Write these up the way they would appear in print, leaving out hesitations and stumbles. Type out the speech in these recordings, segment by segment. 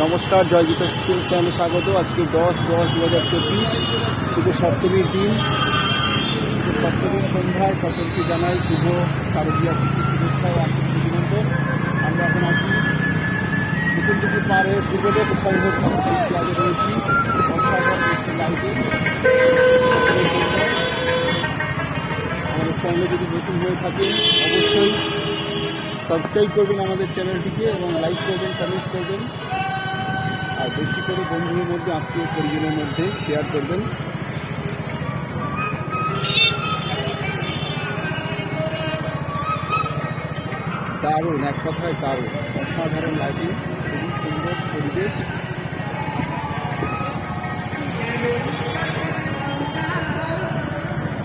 নমস্কার, জয়গীত সিলস চ্যানেলে স্বাগত। আজকে 10/10/2024 শুভ সপ্তমীর দিন। শুভ সপ্তমীর সন্ধ্যায় সকলকে জানাই শুভ শারদীয়া তিথি শুভেচ্ছা ও আন্তরিক অভিনন্দন। আমরা এখন আছি নতুনদিঘি পাড়ে যুবদের সংঘ ক্লাবে রয়েছি। আমাদের চ্যানেলে যদি নতুন হয়ে থাকেন অবশ্যই সাবস্ক্রাইব করবেন আমাদের চ্যানেলটিকে এবং লাইক করবেন, কমেন্টস করবেন, আর বেশি করে বন্ধুদের মধ্যে, আত্মীয় পরিজনের মধ্যে শেয়ার করবেন। দারুণ, এক কথায় দারুণ, অসাধারণ লাইটিং, খুবই সুন্দর পরিবেশ।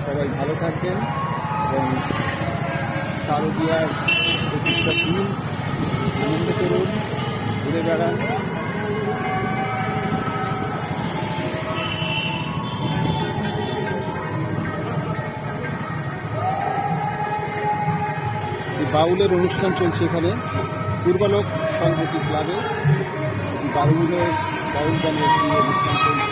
সবাই ভালো থাকবেন এবং শারদীয়ার প্রতিটা দিন আনন্দ করুন, ঘুরে বেড়ান। বাউলের অনুষ্ঠান চলছে এখানে পূর্বালোক সংহতি ক্লাবে। বাউল গানের অনুষ্ঠান চলছে।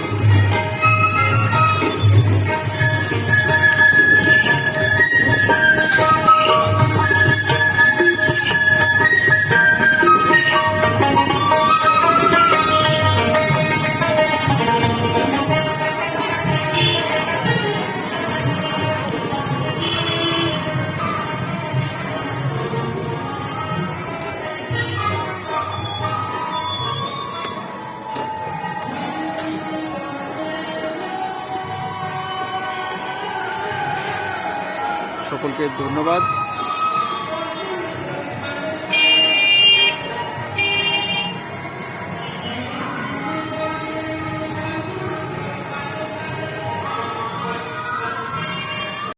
সকলকে ধন্যবাদ।